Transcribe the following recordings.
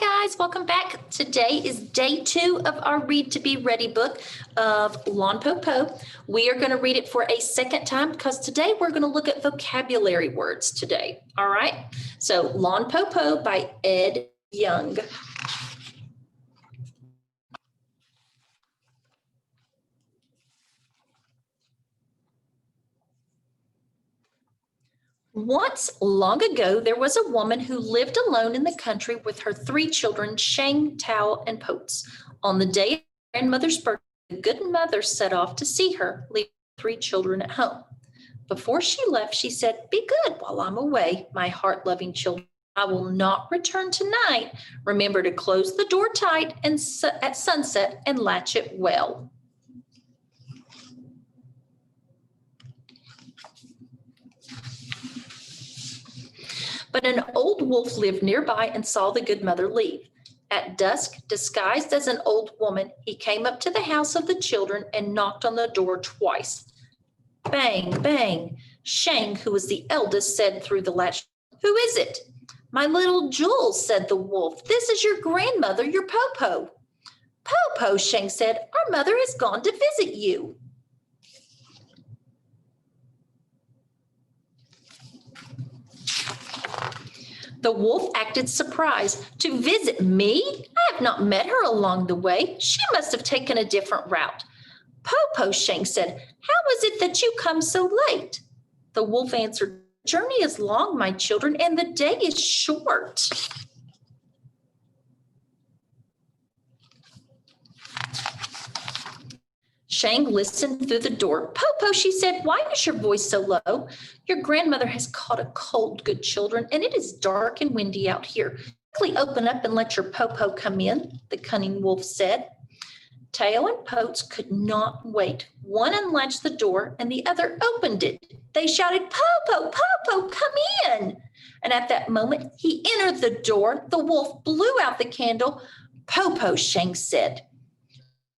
guys, welcome back. Today is day 2 of our Read to Be Ready book of Lon Po Po. We are going to read it for a second time because today we're going to look at vocabulary words today. All right. So Lon Po Po by Ed Young. Once, long ago, there was a woman who lived alone in the country with her 3 children, Shang, Tao, and Potes. On the day of her grandmother's birthday, the good mother set off to see her, leaving 3 children at home. Before she left, she said, "Be good while I'm away, my heart-loving children. I will not return tonight. Remember to close the door tight and at sunset and latch it well." But an old wolf lived nearby and saw the good mother leave. At dusk, disguised as an old woman, he came up to the house of the children and knocked on the door twice. Bang, bang. Shang, who was the eldest, said through the latch, "Who is it?" "My little Jules," said the wolf. "This is your grandmother, your Po Po." "Po Po," Shang said, "our mother has gone to visit you." The wolf acted surprised. "To visit me? I have not met her along the way. She must have taken a different route." "Po Po," Shang said, "how is it that you come so late?" The wolf answered, "The journey is long, my children, and the day is short." Shang listened through the door. "Po Po," she said, "why is your voice so low? Your grandmother has caught a cold, good children, and it is dark and windy out here. Quickly open up and let your Po Po come in," the cunning wolf said. Tao and Potes could not wait. One unlatched the door and the other opened it. They shouted, "Po Po, Po Po, come in." And at that moment, he entered the door. The wolf blew out the candle. "Po Po," Shang said,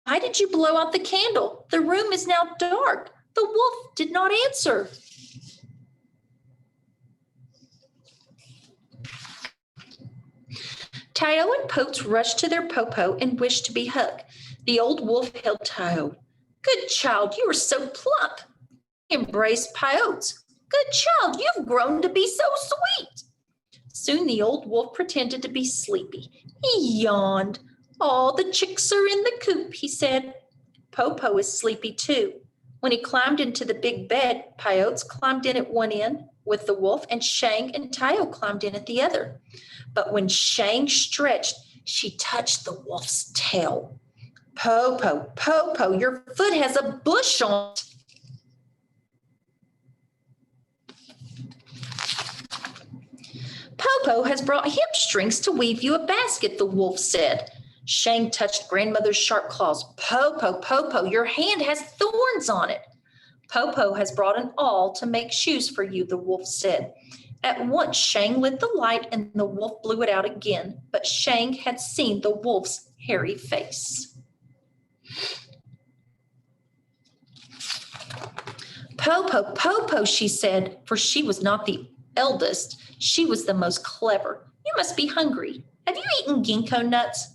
"why did you blow out the candle? The room is now dark." The wolf did not answer. Tao and Potes rushed to their Po Po and wished to be hugged. The old wolf held Tao. "Good child, you are so plump." He embraced Potes. "Good child, you've grown to be so sweet." Soon the old wolf pretended to be sleepy. He yawned. "All the chicks are in the coop," he said. Po Po is sleepy too. When he climbed into the big bed, Potes climbed in at one end with the wolf, and Shang and Tao climbed in at the other. But when Shang stretched, she touched the wolf's tail. "Po Po, Po Po, your foot has a bush on it." "Po Po has brought hamstrings to weave you a basket," the wolf said. Shang touched grandmother's sharp claws. "Po Po, Po Po, your hand has thorns on it." "Po Po has brought an awl to make shoes for you," the wolf said. At once Shang lit the light and the wolf blew it out again, but Shang had seen the wolf's hairy face. "Po Po, Po Po," she said, for she was not the eldest. She was the most clever. "You must be hungry. Have you eaten ginkgo nuts?"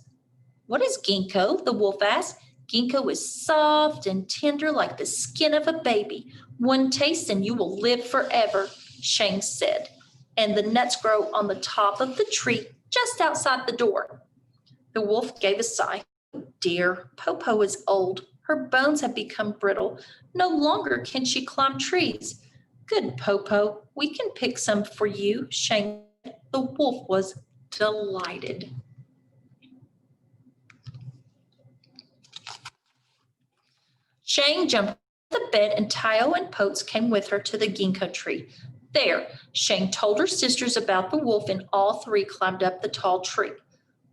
"What is ginkgo?" the wolf asked. "Ginkgo is soft and tender like the skin of a baby. One taste and you will live forever," Shang said. "And the nuts grow on the top of the tree just outside the door." The wolf gave a sigh. "Oh dear, Po Po is old. Her bones have become brittle. No longer can she climb trees." "Good Po Po, we can pick some for you," Shang said. The wolf was delighted. Shang jumped off the bed and Tao and Potes came with her to the ginkgo tree. There, Shang told her sisters about the wolf and all 3 climbed up the tall tree.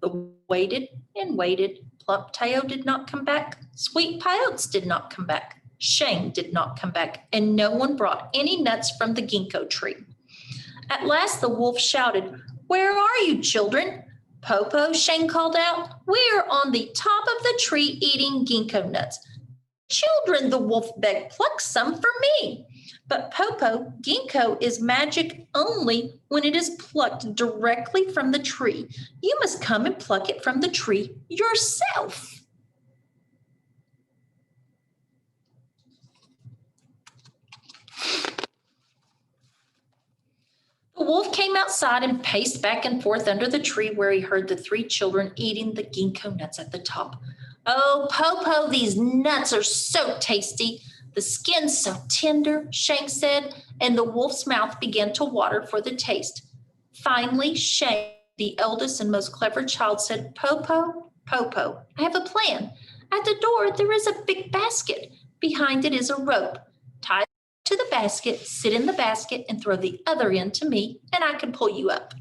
The wolf waited and waited. Plump Tao did not come back. Sweet Potes did not come back. Shang did not come back, and no one brought any nuts from the ginkgo tree. At last the wolf shouted, "Where are you, children?" "Po Po," Shang called out, "we are on the top of the tree eating ginkgo nuts." "Children," the wolf begged, "pluck some for me." But Popo, ginkgo is magic only when it is plucked directly from the tree. You must come and pluck it from the tree yourself. The wolf came outside and paced back and forth under the tree where he heard the three children eating the ginkgo nuts at the top. Oh, Popo, these nuts are so tasty. The skin's so tender, Shank said, and the wolf's mouth began to water for the taste. Finally, Shank, the eldest and most clever child, said, Popo, Popo, I have a plan. At the door, there is a big basket. Behind it is a rope. Tie to the basket, sit in the basket, and throw the other end to me, and I can pull you up.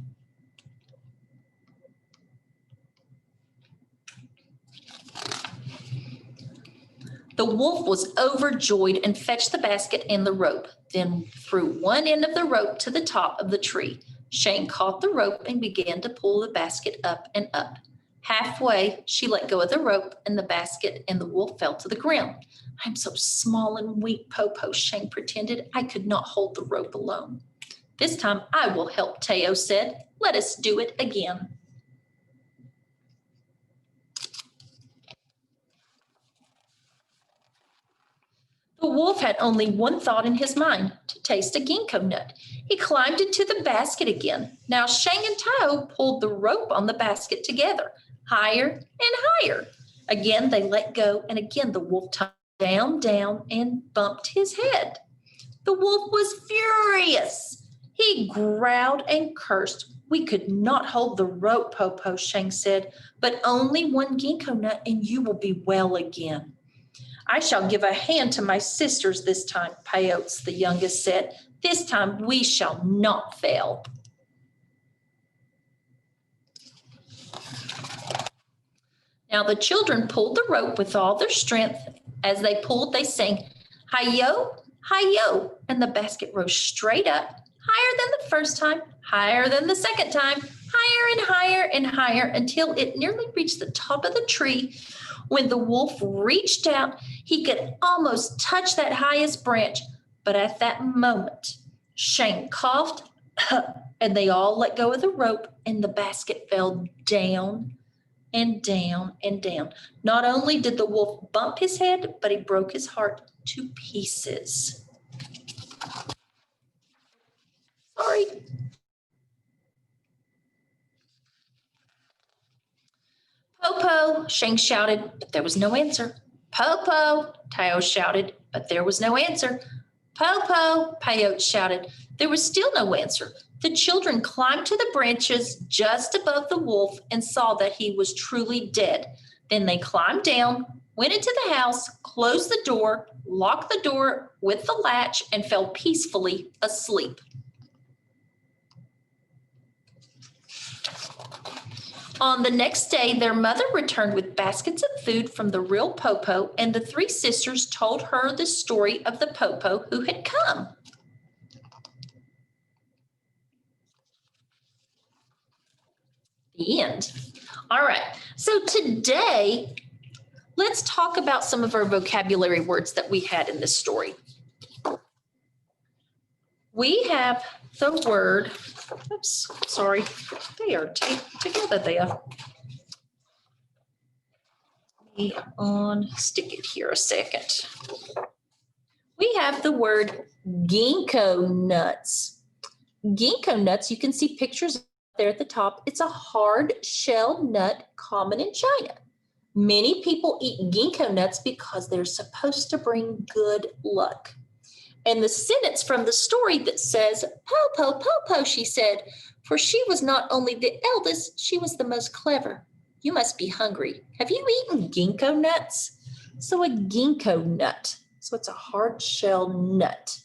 The wolf was overjoyed and fetched the basket and the rope, then threw one end of the rope to the top of the tree. Shane caught the rope and began to pull the basket up and up. Halfway, she let go of the rope and the basket, and the wolf fell to the ground. I'm so small and weak, Popo, Shane pretended. I could not hold the rope alone. This time I will help, Teo said. Let us do it again. The wolf had only one thought in his mind, to taste a ginkgo nut. He climbed into the basket again. Now Shang and Tao pulled the rope on the basket together, higher and higher. Again they let go, and again the wolf tumbled down, and bumped his head. The wolf was furious. He growled and cursed. We could not hold the rope, Popo, Shang said, but only one ginkgo nut, and you will be well again. I shall give a hand to my sisters this time, Peyotes, the youngest, said. This time we shall not fail. Now the children pulled the rope with all their strength. As they pulled, they sang, hi-yo, hi-yo, and the basket rose straight up, higher than the first time, higher than the second time, higher and higher and higher, until it nearly reached the top of the tree. When the wolf reached out, he could almost touch that highest branch, but at that moment, Shane coughed, and they all let go of the rope, and the basket fell down and down and down. Not only did the wolf bump his head, but he broke his heart to pieces. Sorry. Popo, Shang shouted, but there was no answer. Popo, Tao shouted, but there was no answer. Popo, Peyote shouted. There was still no answer. The children climbed to the branches just above the wolf and saw that he was truly dead. Then they climbed down, went into the house, closed the door, locked the door with the latch, and fell peacefully asleep. On the next day, their mother returned with baskets of food from the real Popo, and the three sisters told her the story of the Popo who had come. The end. All right. So today, let's talk about some of our vocabulary words that we had in this story. We have the word, oops, sorry, they are taped together there. Let me unstick it here a second. We have the word ginkgo nuts. Ginkgo nuts, you can see pictures there at the top. It's a hard-shelled nut common in China. Many people eat ginkgo nuts because they're supposed to bring good luck. And the sentence from the story that says, Popo, Popo, she said, for she was not only the eldest, she was the most clever. You must be hungry. Have you eaten ginkgo nuts? So a ginkgo nut. So it's a hard-shelled nut.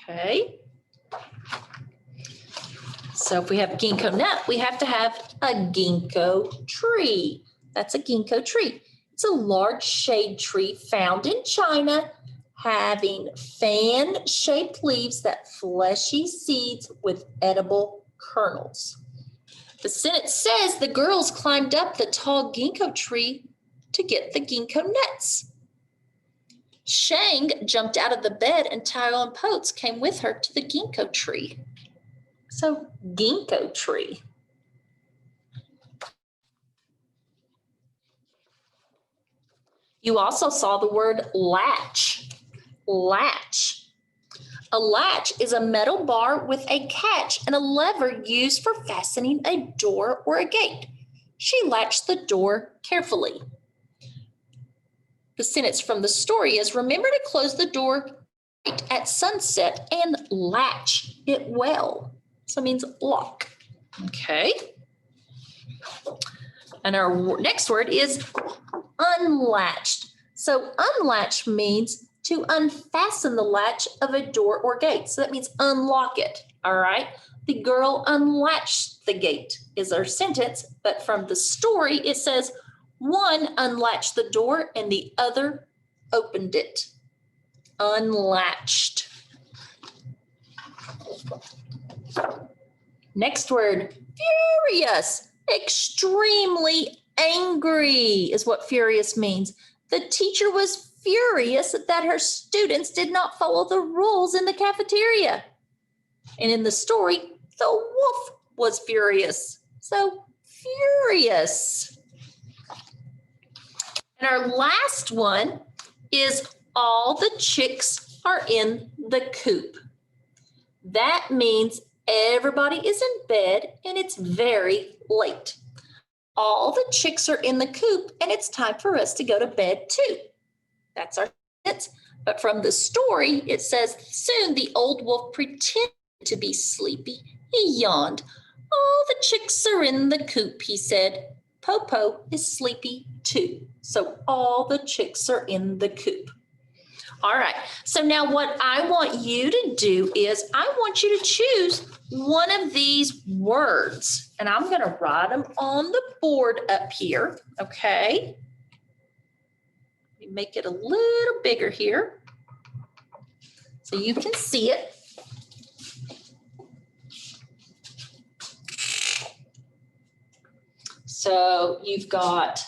Okay. So if we have ginkgo nut, we have to have a ginkgo tree. That's a ginkgo tree. It's a large shade tree found in China, having fan-shaped leaves that fleshy seeds with edible kernels. The sentence says the girls climbed up the tall ginkgo tree to get the ginkgo nuts. Shang jumped out of the bed and Tile and Potes came with her to the ginkgo tree. So ginkgo tree. You also saw the word latch. Latch. A latch is a metal bar with a catch and a lever used for fastening a door or a gate. She latched the door carefully. The sentence from the story is, remember to close the door right at sunset and latch it well. So it means lock. Okay. And our next word is unlatched. So unlatched means to unfasten the latch of a door or gate. So that means unlock it. All right. The girl unlatched the gate is our sentence, but from the story it says one unlatched the door and the other opened it. Unlatched. Next word, furious. Extremely angry is what furious means. The teacher was furious that her students did not follow the rules in the cafeteria. And in the story, the wolf was furious. So furious. And our last one is all the chicks are in the coop. That means everybody is in bed and it's very late. All the chicks are in the coop and it's time for us to go to bed too. That's our sentence. But from the story, it says, soon the old wolf pretended to be sleepy. He yawned. All the chicks are in the coop, he said. Popo is sleepy too. So all the chicks are in the coop. All right. So now what I want you to do is I want you to choose one of these words. And I'm going to write them on the board up here. Okay. Let me make it a little bigger here so you can see it. So you've got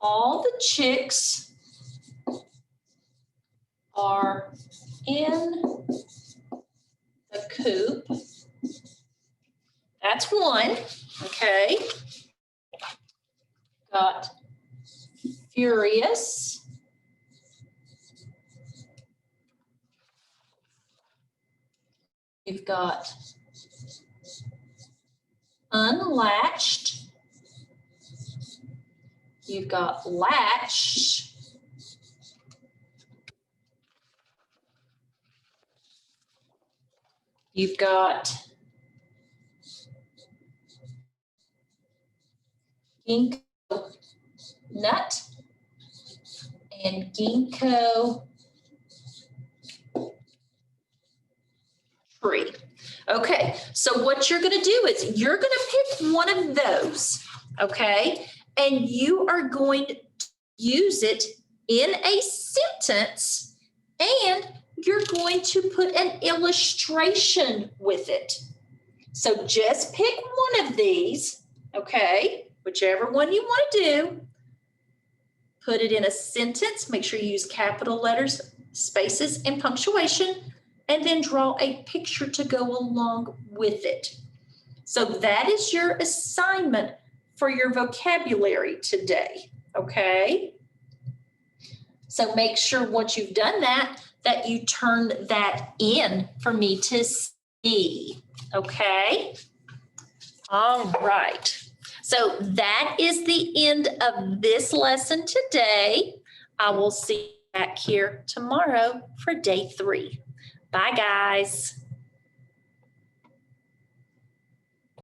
all the chicks are in the coop. That's one, okay. Got furious. You've got unlatched. You've got latched. You've got ginkgo nut and ginkgo tree. Okay, so what you're going to do is you're going to pick one of those, okay, and you are going to use it in a sentence and you're going to put an illustration with it. So just pick one of these, okay, whichever one you want to do. Put it in a sentence. Make sure you use capital letters, spaces, and punctuation, and then draw a picture to go along with it. So that is your assignment for your vocabulary today, okay? So make sure once you've done that, that you turn that in for me to see, okay? All right. So that is the end of this lesson today. I will see you back here tomorrow for day 3. Bye, guys.